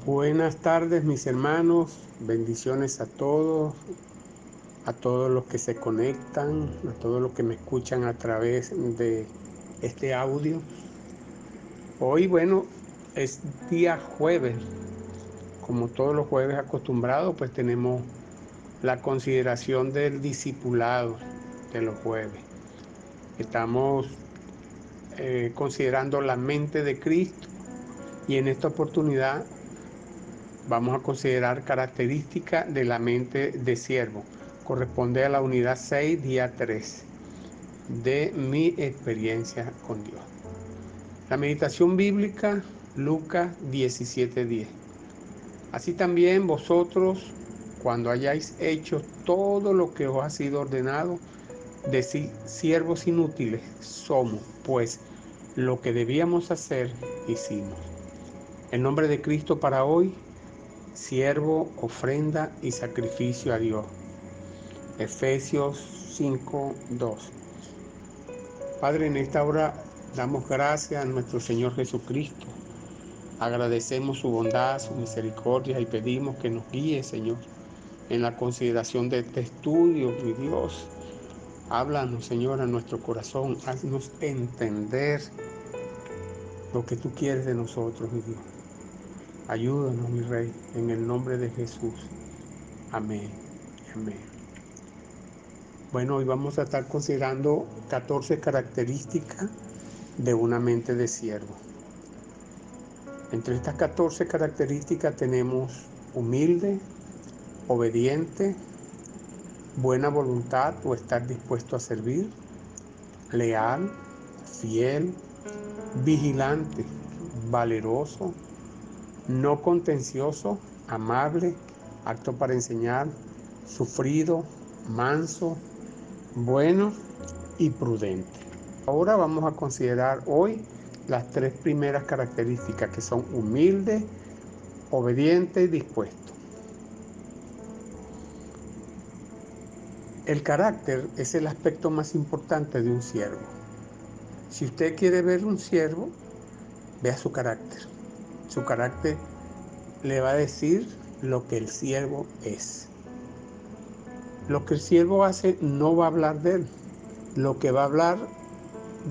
Buenas tardes, mis hermanos. Bendiciones a todos los que se conectan, a todos los que me escuchan a través de este audio. Hoy, es día jueves. Como todos los jueves acostumbrados, pues tenemos la consideración del discipulado de los jueves. Estamos considerando la mente de Cristo y en esta oportunidad vamos a considerar características de la mente de siervo. Corresponde a la unidad 6, día 3 de mi experiencia con Dios. La meditación bíblica, Lucas 17:10. Así también vosotros, cuando hayáis hecho todo lo que os ha sido ordenado, decid: siervos inútiles somos, pues lo que debíamos hacer, hicimos. En nombre de Cristo para hoy, siervo, ofrenda y sacrificio a Dios. Efesios 5:2. Padre, en esta hora damos gracias a nuestro Señor Jesucristo. Agradecemos su bondad, su misericordia y pedimos que nos guíe, Señor, en la consideración de este estudio, mi Dios. Háblanos, Señor, a nuestro corazón. Haznos entender lo que tú quieres de nosotros, mi Dios. Ayúdanos, mi Rey, en el nombre de Jesús. Amén. Amén. Bueno, hoy vamos a estar considerando 14 características de una mente de siervo. Entre estas 14 características tenemos humilde, obediente, buena voluntad o estar dispuesto a servir, leal, fiel, vigilante, valeroso, no contencioso, amable, apto para enseñar, sufrido, manso, bueno y prudente. Ahora vamos a considerar hoy las tres primeras características, que son humilde, obediente y dispuesto. El carácter es el aspecto más importante de un siervo. Si usted quiere ver un siervo, vea su carácter. Su carácter le va a decir lo que el siervo es. Lo que el siervo hace no va a hablar de él. Lo que va a hablar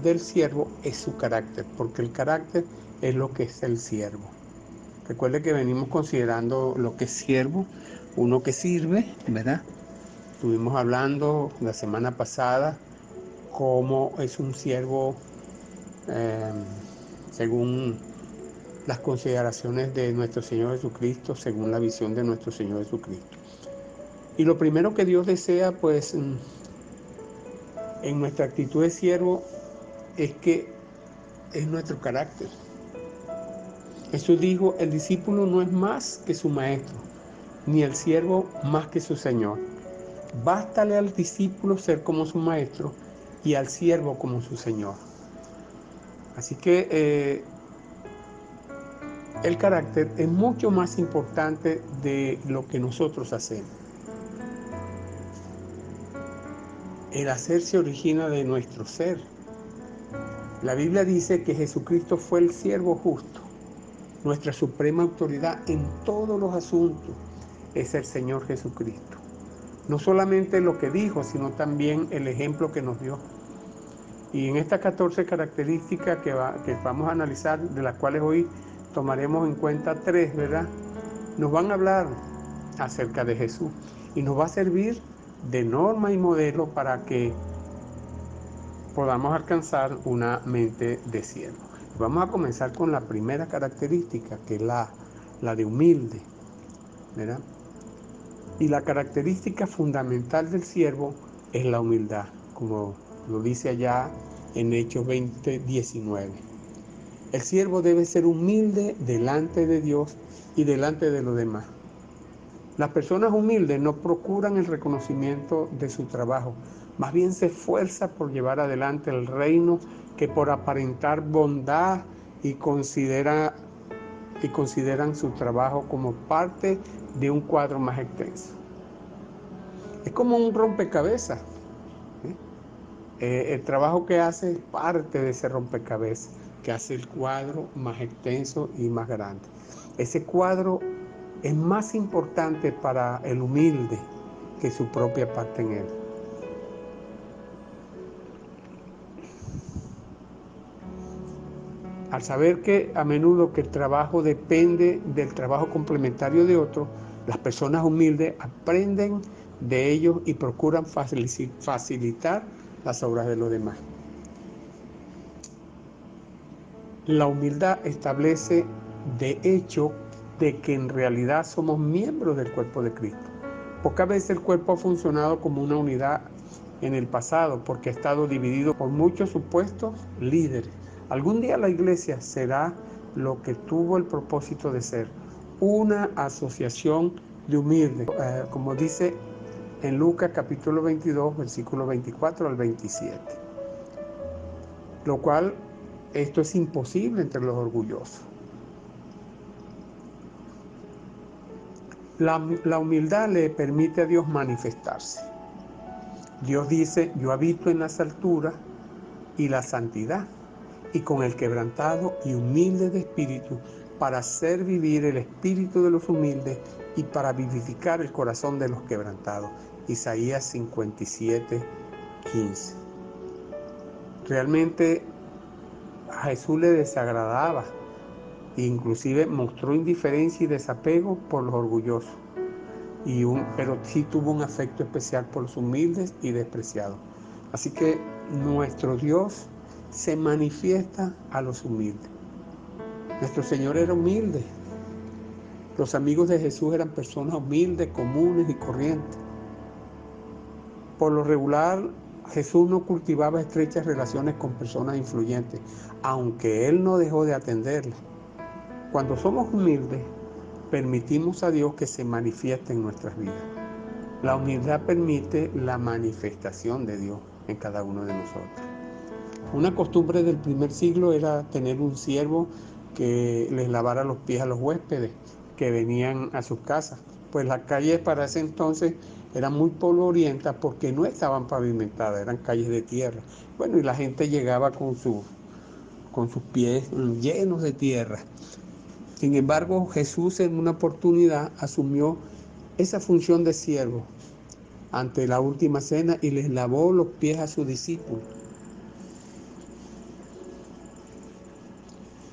del siervo es su carácter, porque el carácter es lo que es el siervo. Recuerde que venimos considerando lo que es siervo, uno que sirve, ¿verdad? Estuvimos hablando la semana pasada cómo es un siervo según las consideraciones de nuestro Señor Jesucristo, según la visión de nuestro Señor Jesucristo. Y lo primero que Dios desea, pues, en nuestra actitud de siervo, es nuestro carácter. Jesús dijo: el discípulo no es más que su maestro, ni el siervo más que su señor. Bástale al discípulo ser como su maestro y al siervo como su señor. Así que el carácter es mucho más importante de lo que nosotros hacemos. El hacer se origina de nuestro ser. La Biblia dice que Jesucristo fue el siervo justo. Nuestra suprema autoridad en todos los asuntos es el Señor Jesucristo. No solamente lo que dijo, sino también el ejemplo que nos dio. Y en estas 14 características que vamos a analizar, de las cuales hoy tomaremos en cuenta 3, ¿verdad? Nos van a hablar acerca de Jesús y nos va a servir de norma y modelo para que podamos alcanzar una mente de siervo. Vamos a comenzar con la primera característica, que es la de humilde, ¿verdad? Y la característica fundamental del siervo es la humildad, como lo dice allá en Hechos 20:19. El siervo debe ser humilde delante de Dios y delante de los demás. Las personas humildes no procuran el reconocimiento de su trabajo, más bien se esfuerzan por llevar adelante el reino que por aparentar bondad y consideran su trabajo como parte de un cuadro más extenso. Es como un rompecabezas. El trabajo que hace es parte de ese rompecabezas. que hace el cuadro más extenso y más grande. Ese cuadro es más importante para el humilde que su propia parte en él. Al saber que a menudo que el trabajo depende del trabajo complementario de otro, las personas humildes aprenden de ellos y procuran facilitar las obras de los demás. La humildad establece de hecho de que en realidad somos miembros del cuerpo de Cristo. Pocas veces el cuerpo ha funcionado como una unidad en el pasado porque ha estado dividido por muchos supuestos líderes. Algún día la iglesia será lo que tuvo el propósito de ser, una asociación de humildes, como dice en Lucas capítulo 22, versículo 24 al 27. Lo cual, esto es imposible entre los orgullosos. La humildad le permite a Dios manifestarse. Dios dice, yo habito en las alturas y la santidad, y con el quebrantado y humilde de espíritu, para hacer vivir el espíritu de los humildes y para vivificar el corazón de los quebrantados. Isaías 57, 15. Realmente a Jesús le desagradaba, inclusive mostró indiferencia y desapego por los orgullosos, pero sí tuvo un afecto especial por los humildes y despreciados. Así que nuestro Dios se manifiesta a los humildes. Nuestro Señor era humilde. Los amigos de Jesús eran personas humildes, comunes y corrientes. Por lo regular, Jesús no cultivaba estrechas relaciones con personas influyentes, aunque Él no dejó de atenderlas. Cuando somos humildes, permitimos a Dios que se manifieste en nuestras vidas. La humildad permite la manifestación de Dios en cada uno de nosotros. Una costumbre del primer siglo era tener un siervo que les lavara los pies a los huéspedes que venían a sus casas. Pues las calles para ese entonces eran muy polvorientas porque no estaban pavimentadas, eran calles de tierra. Bueno, y la gente llegaba con sus pies llenos de tierra. Sin embargo, Jesús en una oportunidad asumió esa función de siervo ante la última cena y les lavó los pies a sus discípulos.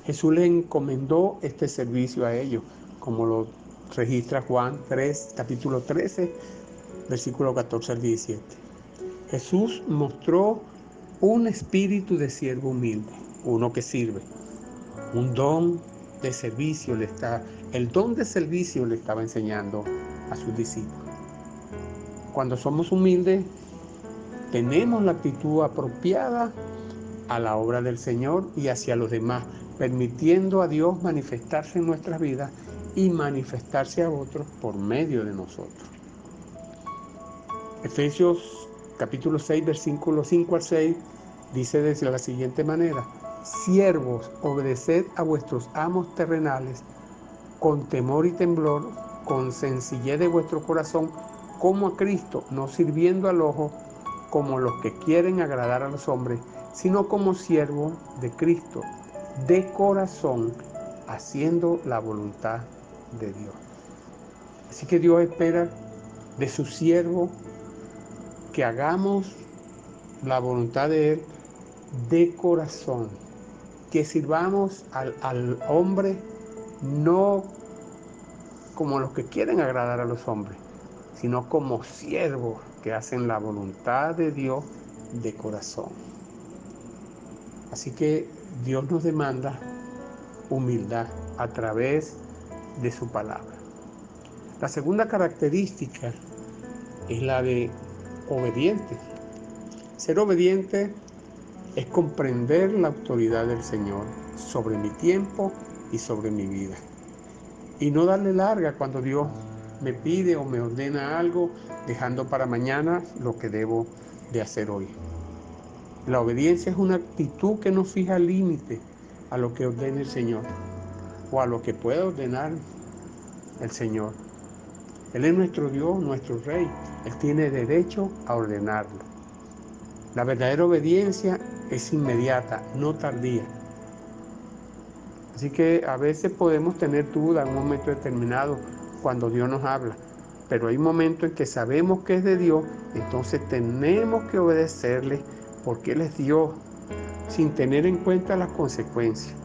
Jesús les encomendó este servicio a ellos, como lo registra Juan 3, capítulo 13, versículo 14 al 17. Jesús mostró un espíritu de siervo humilde, uno que sirve, un don de servicio. El don de servicio le estaba enseñando a sus discípulos. Cuando somos humildes, tenemos la actitud apropiada a la obra del Señor y hacia los demás, permitiendo a Dios manifestarse en nuestras vidas y manifestarse a otros por medio de nosotros. Efesios capítulo 6, versículos 5 al 6, dice de la siguiente manera: siervos, obedeced a vuestros amos terrenales con temor y temblor, con sencillez de vuestro corazón, como a Cristo, no sirviendo al ojo como los que quieren agradar a los hombres, sino como siervos de Cristo, de corazón, haciendo la voluntad de Dios. Así que Dios espera de su siervo que hagamos la voluntad de Él de corazón, que sirvamos al hombre no como los que quieren agradar a los hombres, sino como siervos que hacen la voluntad de Dios de corazón. Así que Dios nos demanda humildad a través de su palabra. La segunda característica es la de obediente. Ser obediente es comprender la autoridad del Señor sobre mi tiempo y sobre mi vida. Y no darle larga cuando Dios me pide o me ordena algo, dejando para mañana lo que debo de hacer hoy. La obediencia es una actitud que no fija límite a lo que ordene el Señor o a lo que pueda ordenar el Señor. Él es nuestro Dios, nuestro Rey. Él tiene derecho a ordenarlo. La verdadera obediencia es inmediata, no tardía. Así que a veces podemos tener duda en un momento determinado cuando Dios nos habla, pero hay momentos en que sabemos que es de Dios, entonces tenemos que obedecerle porque Él es Dios, sin tener en cuenta las consecuencias.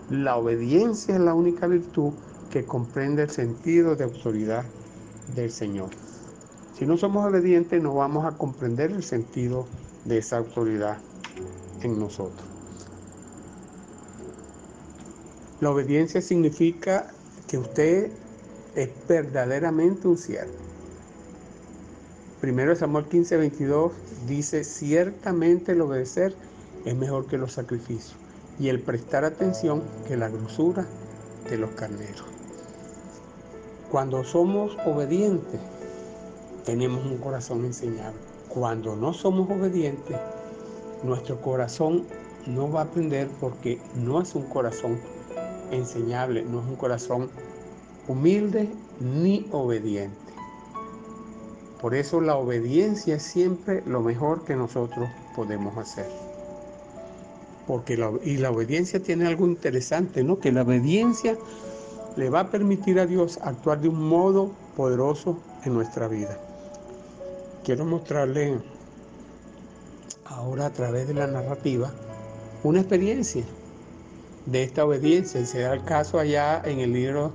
La obediencia es la única virtud que comprende el sentido de autoridad del Señor. Si no somos obedientes, no vamos a comprender el sentido de esa autoridad en nosotros. La obediencia significa que usted es verdaderamente un siervo. 1 Samuel 15:22 dice: ciertamente el obedecer es mejor que los sacrificios, y el prestar atención que la grosura de los carneros. Cuando somos obedientes, tenemos un corazón enseñable. Cuando no somos obedientes, nuestro corazón no va a aprender porque no es un corazón enseñable, no es un corazón humilde ni obediente. Por eso la obediencia es siempre lo mejor que nosotros podemos hacer. Porque la obediencia tiene algo interesante, ¿no? Que la obediencia le va a permitir a Dios actuar de un modo poderoso en nuestra vida. Quiero mostrarle ahora a través de la narrativa una experiencia de esta obediencia. Y se da el caso allá en el libro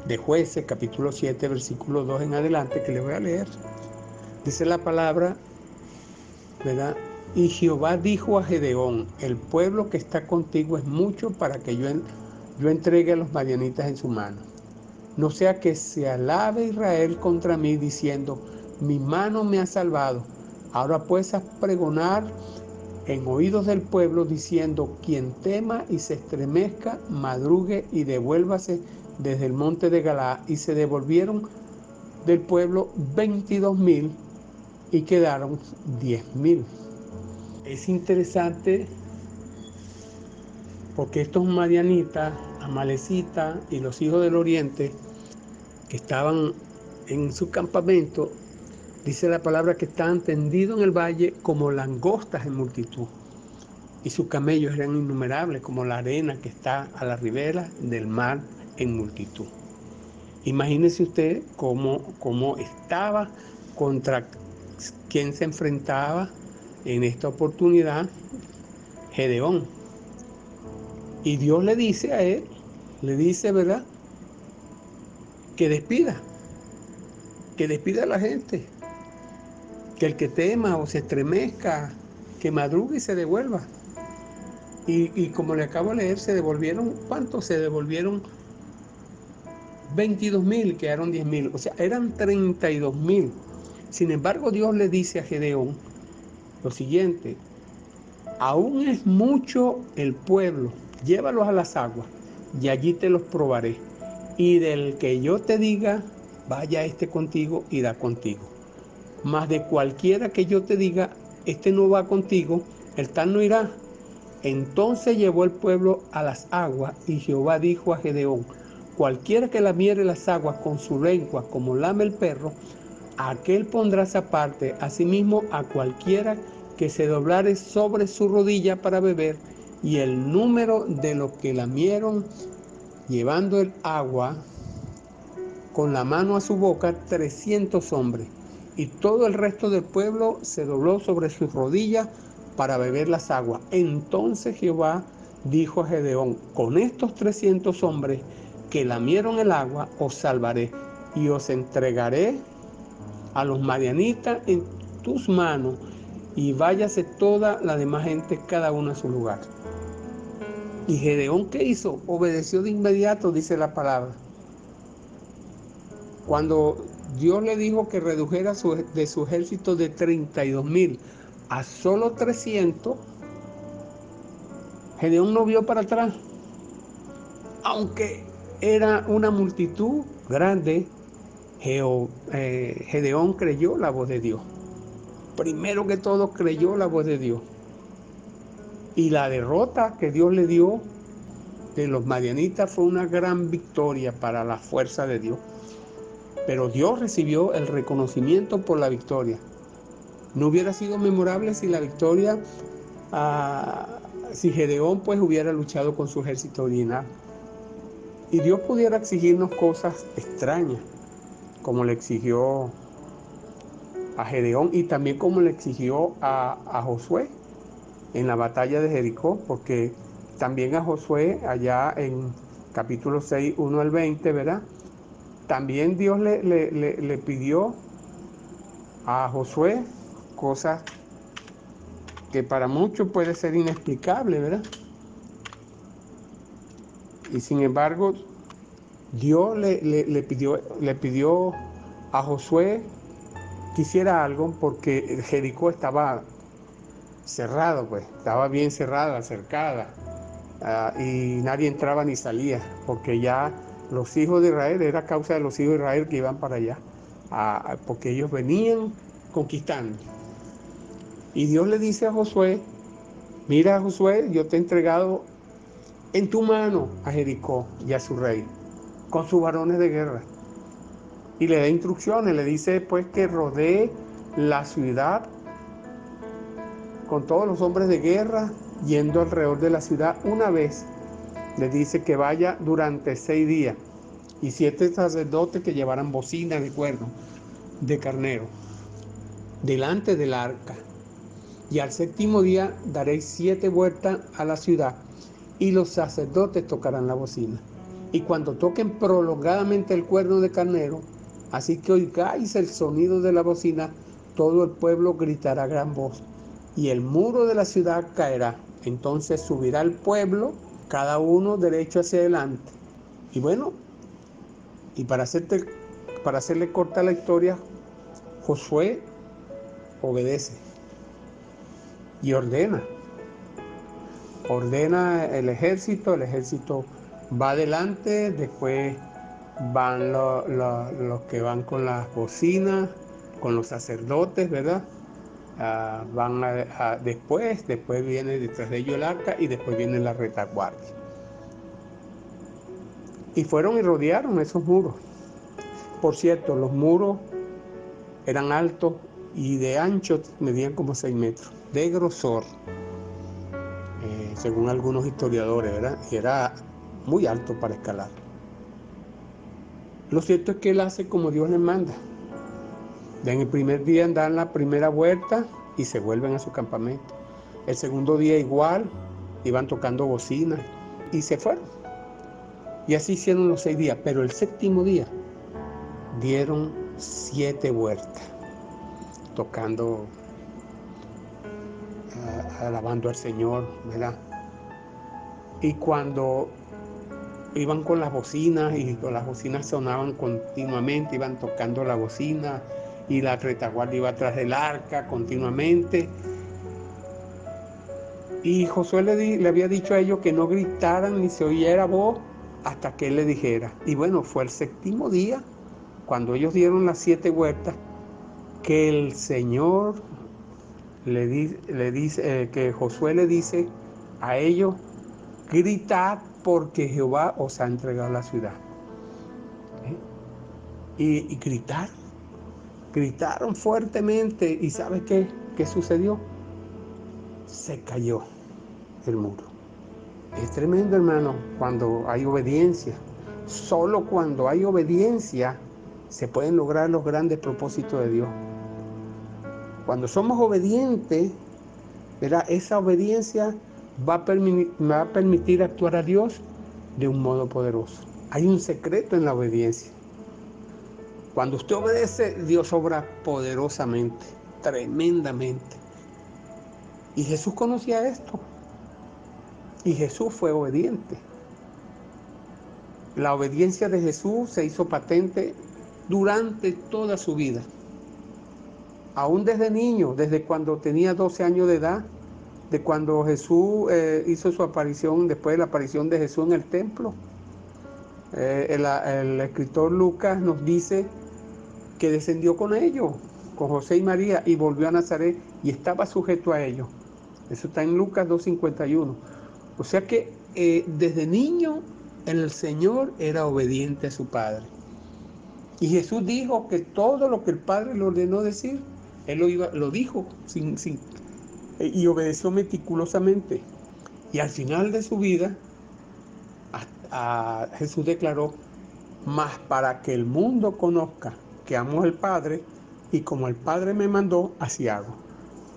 de Jueces, capítulo 7, versículo 2 en adelante, que le voy a leer. Dice la palabra, ¿verdad? Y Jehová dijo a Gedeón: el pueblo que está contigo es mucho para que yo entregue a los madianitas en su mano. No sea que se alabe Israel contra mí diciendo: mi mano me ha salvado. Ahora pues a pregonar en oídos del pueblo diciendo: quien tema y se estremezca, madrugue y devuélvase desde el monte de Galaad. Y se devolvieron del pueblo 22,000 y quedaron 10,000. Es interesante porque estos madianitas, amalecitas y los hijos del oriente que estaban en su campamento, dice la palabra que estaban tendidos en el valle como langostas en multitud, y sus camellos eran innumerables como la arena que está a la ribera del mar en multitud. Imagínese usted cómo estaba, contra quién se enfrentaba en esta oportunidad Gedeón. Y Dios le dice a él, ¿verdad? Que despida a la gente, que el que tema o se estremezca, que madrugue y se devuelva. Y como le acabo de leer, se devolvieron, ¿cuántos? Se devolvieron 22,000, quedaron 10,000, o sea, eran 32,000. Sin embargo, Dios le dice a Gedeón lo siguiente: aún es mucho el pueblo, llévalos a las aguas y allí te los probaré. Y del que yo te diga, vaya este contigo, irá contigo. Mas de cualquiera que yo te diga, este no va contigo, el tal no irá. Entonces llevó el pueblo a las aguas, y Jehová dijo a Gedeón: cualquiera que lamiere las aguas con su lengua como lame el perro, aquel pondrás aparte. Asimismo a cualquiera que se doblare sobre su rodilla para beber. Y el número de los que lamieron llevando el agua con la mano a su boca, 300 hombres. Y todo el resto del pueblo se dobló sobre sus rodillas para beber las aguas. Entonces Jehová dijo a Gedeón: con estos 300 hombres que lamieron el agua, os salvaré y os entregaré a los madianitas en tus manos, y váyase toda la demás gente, cada uno a su lugar. Y Gedeón, ¿qué hizo? Obedeció de inmediato, dice la palabra. Cuando Dios le dijo que redujera de su ejército de 32,000 a solo 300, Gedeón no vio para atrás. Aunque era una multitud grande, Gedeón creyó la voz de Dios. Primero que todo creyó la voz de Dios. Y la derrota que Dios le dio de los madianitas fue una gran victoria para la fuerza de Dios. Pero Dios recibió el reconocimiento por la victoria. No hubiera sido memorable si la victoria, si Gedeón pues hubiera luchado con su ejército original. Y Dios pudiera exigirnos cosas extrañas, como le exigió a Gedeón y también como le exigió a Josué en la batalla de Jericó, porque también a Josué, allá en capítulo 6, 1 al 20, ¿verdad? También Dios le pidió a Josué cosas que para muchos puede ser inexplicable, ¿verdad? Y sin embargo, Dios le pidió a Josué que hiciera algo porque Jericó estaba cerrado, pues, estaba bien cerrada, cercada, y nadie entraba ni salía, porque ya los hijos de Israel, era causa de los hijos de Israel que iban para allá, porque ellos venían conquistando. Y Dios le dice a Josué, mira Josué, yo te he entregado en tu mano a Jericó y a su rey, con sus varones de guerra. Y le da instrucciones, le dice pues que rodee la ciudad con todos los hombres de guerra, yendo alrededor de la ciudad una vez. Le dice que vaya durante 6 días y 7 sacerdotes que llevaran bocinas de cuerno de carnero delante del arca. Y al 7º día daréis 7 vueltas a la ciudad y los sacerdotes tocarán la bocina. Y cuando toquen prolongadamente el cuerno de carnero, así que oigáis el sonido de la bocina, todo el pueblo gritará a gran voz y el muro de la ciudad caerá. Entonces subirá el pueblo, cada uno derecho hacia adelante. Y bueno, y para hacerle corta la historia, Josué obedece y ordena el ejército va adelante, después van los que van con las bocinas, con los sacerdotes, ¿verdad? Después viene detrás de ellos el arca y después viene la retaguardia. Y fueron y rodearon esos muros. Por cierto, los muros eran altos y de ancho medían como 6 metros, de grosor. Según algunos historiadores, ¿verdad? Y era muy alto para escalar. Lo cierto es que él hace como Dios le manda. En el primer día dan la primera vuelta y se vuelven a su campamento. El segundo día igual, iban tocando bocinas y se fueron. Y así hicieron los 6 días, pero el 7º día dieron 7 vueltas, tocando, alabando al Señor, ¿verdad? Y cuando iban con las bocinas y las bocinas sonaban continuamente, iban tocando la bocina y la retaguardia iba atrás del arca continuamente. Y Josué le había dicho a ellos que no gritaran ni se oyera voz hasta que él le dijera. Y bueno, fue el 7º día, cuando ellos dieron las 7 vueltas, que el Señor que Josué le dice a ellos, gritad porque Jehová os ha entregado la ciudad. Y gritaron fuertemente. ¿Y ¿sabes qué sucedió? Se cayó el muro. Es tremendo, hermano, cuando hay obediencia. Solo cuando hay obediencia se pueden lograr los grandes propósitos de Dios. Cuando somos obedientes, ¿verdad? Esa obediencia va a permitir actuar a Dios de un modo poderoso. Hay un secreto en la obediencia. Cuando usted obedece, Dios obra poderosamente, tremendamente. Y Jesús conocía esto. Y Jesús fue obediente. La obediencia de Jesús se hizo patente durante toda su vida. Aún desde niño, desde cuando tenía 12 años de edad, de cuando Jesús hizo su aparición, después de la aparición de Jesús en el templo. El escritor Lucas nos dice que descendió con ellos, con José y María, y volvió a Nazaret y estaba sujeto a ellos. Eso está en Lucas 2:51. O sea que desde niño el Señor era obediente a su Padre. Y Jesús dijo que todo lo que el Padre le ordenó decir, Él lo dijo y obedeció meticulosamente. Y al final de su vida, Jesús declaró: mas para que el mundo conozca que amo al Padre, y como el Padre me mandó, así hago.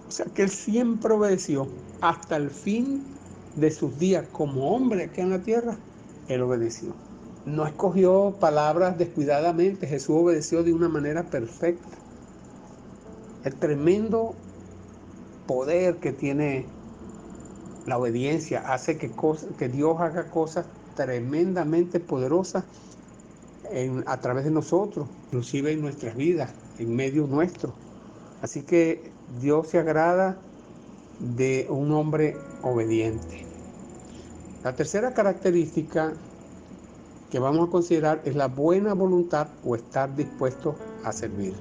O sea que Él siempre obedeció hasta el fin de sus días como hombre aquí en la tierra. Él obedeció. No escogió palabras descuidadamente. Jesús obedeció de una manera perfecta. El tremendo poder que tiene la obediencia hace que Dios haga cosas tremendamente poderosas a través de nosotros, inclusive en nuestras vidas, en medio nuestro. Así que Dios se agrada de un hombre obediente. La tercera característica que vamos a considerar es la buena voluntad o estar dispuesto a servir.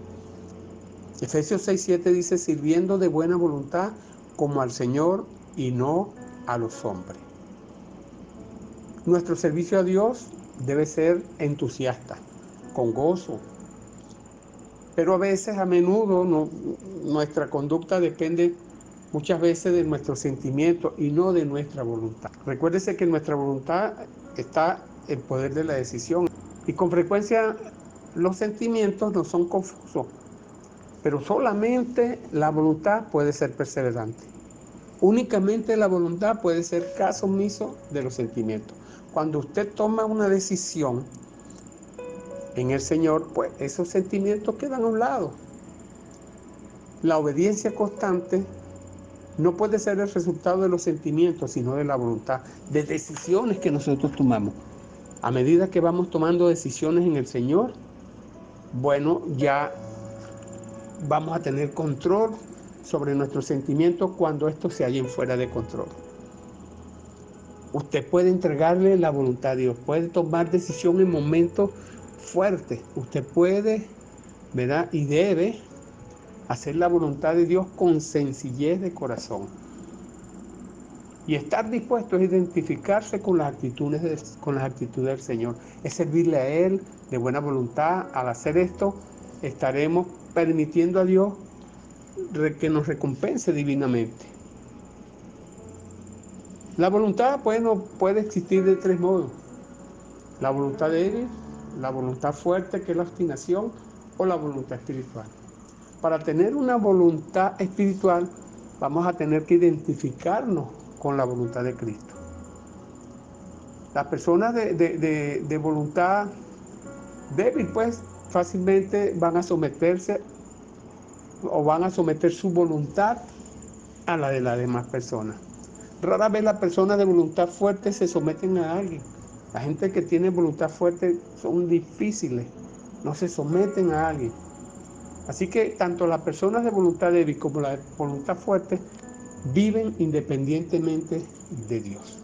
Efesios 6:7 dice: sirviendo de buena voluntad como al Señor y no a los hombres. Nuestro servicio a Dios debe ser entusiasta, con gozo. Pero a menudo, nuestra conducta depende muchas veces de nuestros sentimientos y no de nuestra voluntad. Recuérdese que nuestra voluntad está en poder de la decisión. Y con frecuencia los sentimientos no son confusos, pero solamente la voluntad puede ser perseverante. Únicamente la voluntad puede ser caso omiso de los sentimientos. Cuando usted toma una decisión en el Señor, pues esos sentimientos quedan a un lado. La obediencia constante no puede ser el resultado de los sentimientos, sino de la voluntad, de decisiones que nosotros tomamos. A medida que vamos tomando decisiones en el Señor, bueno, ya vamos a tener control sobre nuestros sentimientos cuando estos se hallen fuera de control. Usted puede entregarle la voluntad a Dios, puede tomar decisión en momentos fuertes. Usted puede, ¿verdad? Y debe hacer la voluntad de Dios con sencillez de corazón. Y estar dispuesto es identificarse con las actitudes del Señor, es servirle a Él de buena voluntad. Al hacer esto, estaremos permitiendo a Dios que nos recompense divinamente. La voluntad, bueno, puede existir de tres modos: la voluntad débil, la voluntad fuerte, que es la obstinación, o la voluntad espiritual. Para tener una voluntad espiritual, vamos a tener que identificarnos con la voluntad de Cristo. Las personas de voluntad débil, pues, fácilmente van a someterse o van a someter su voluntad a la de las demás personas. Rara vez las personas de voluntad fuerte se someten a alguien. La gente que tiene voluntad fuerte son difíciles, no se someten a alguien. Así que tanto las personas de voluntad débil como la de voluntad fuerte viven independientemente de Dios.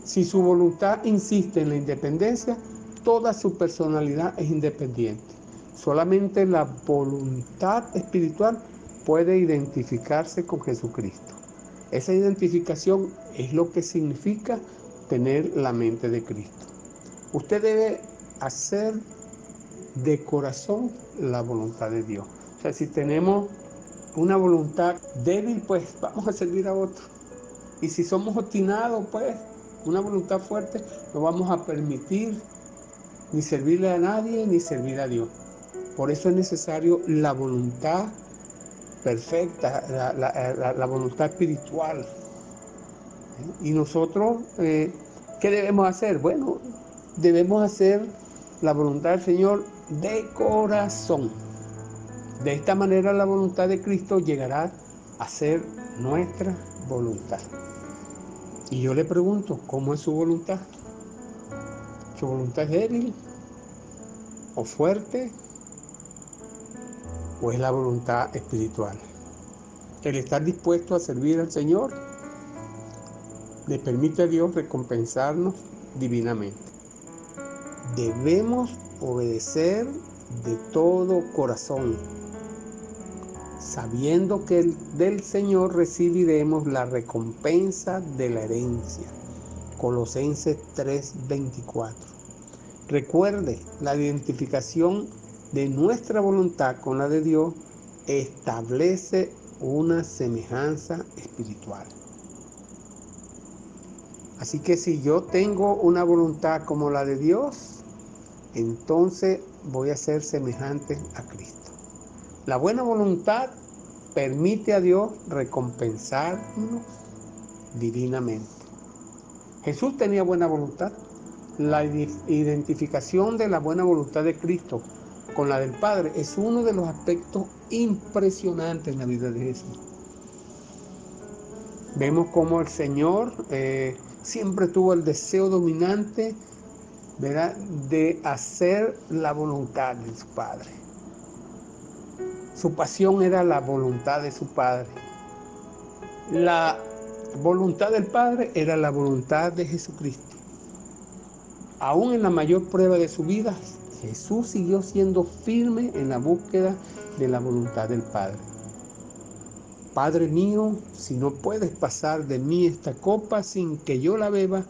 Si su voluntad insiste en la independencia, toda su personalidad es independiente. Solamente la voluntad espiritual puede identificarse con Jesucristo. Esa identificación es lo que significa tener la mente de Cristo. Usted debe hacer de corazón la voluntad de Dios. O sea, si tenemos una voluntad débil, pues vamos a servir a otro. Y si somos obstinados, pues una voluntad fuerte, no vamos a permitir ni servirle a nadie ni servir a Dios. Por eso es necesario la voluntad perfecta, la voluntad espiritual. Y nosotros, ¿qué debemos hacer? Bueno, debemos hacer la voluntad del Señor de corazón. De esta manera la voluntad de Cristo llegará a ser nuestra voluntad. Y yo le pregunto, ¿cómo es su voluntad? ¿Su voluntad es débil o fuerte? ¿O es la voluntad espiritual? El estar dispuesto a servir al Señor le permite a Dios recompensarnos divinamente. Debemos obedecer de todo corazón, sabiendo que del Señor recibiremos la recompensa de la herencia. Colosenses 3:24. Recuerde, la identificación de nuestra voluntad con la de Dios establece una semejanza espiritual. Así que si yo tengo una voluntad como la de Dios, entonces voy a ser semejante a Cristo. La buena voluntad permite a Dios recompensarnos divinamente. Jesús tenía buena voluntad. La identificación de la buena voluntad de Cristo con la del Padre es uno de los aspectos impresionantes en la vida de Jesús. Vemos cómo el Señor siempre tuvo el deseo dominante, ¿verdad?, de hacer la voluntad de su Padre. Su pasión era la voluntad de su Padre. La voluntad del Padre era la voluntad de Jesucristo. Aún en la mayor prueba de su vida, Jesús siguió siendo firme en la búsqueda de la voluntad del Padre. Padre mío, si no puedes pasar de mí esta copa sin que yo la beba,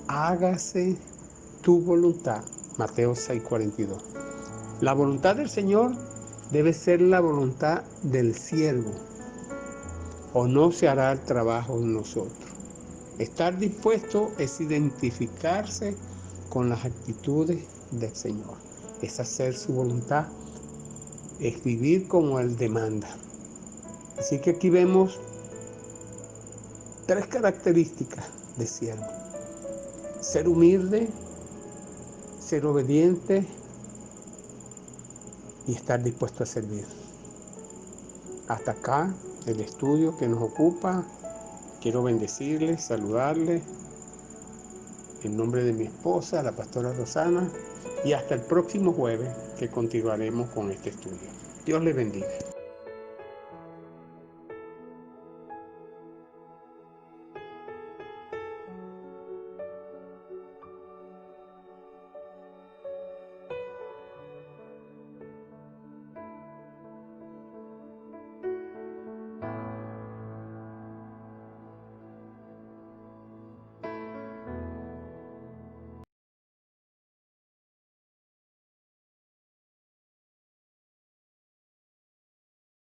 hágase tu voluntad. Mateo 6:42. La voluntad del Señor debe ser la voluntad del siervo, o no se hará el trabajo en nosotros. Estar dispuesto es identificarse con las actitudes del Señor, es hacer su voluntad, es vivir como Él demanda. Así que aquí vemos 3 características de siervo: ser humilde, ser obediente y estar dispuesto a servir. Hasta acá el estudio que nos ocupa. Quiero bendecirles, saludarles en nombre de mi esposa, la pastora Rosana, y hasta el próximo jueves que continuaremos con este estudio. Dios les bendiga.